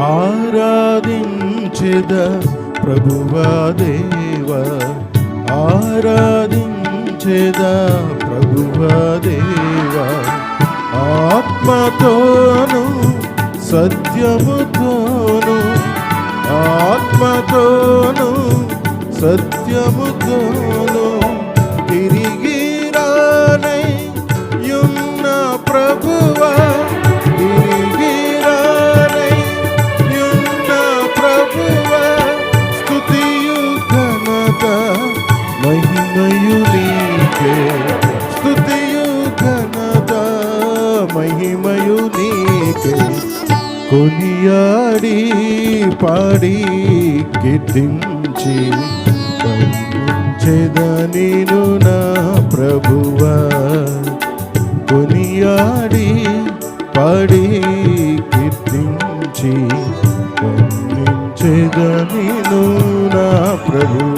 ఆరాధించెద ప్రభువా దేవా, ఆరాధించెద ప్రభువా దేవా, ఆత్మతోను సత్యముతోను, ఆత్మతోను సత్యముతోను, తిరిగి రానయ్యున్న ప్రభువా, తిరిగి రానయ్యున్న ప్రభువా, స్తుతియు ఘనత మహిమయు నీకే, స్తుతియు ఘనత మహిమయు నీకే, కొనియాడి పాడి కీర్తించి వందించెదనిను నా ప్రభువా, కొనియాడి పాడి కీర్తించి వందించెదనిను నా ప్రభువా.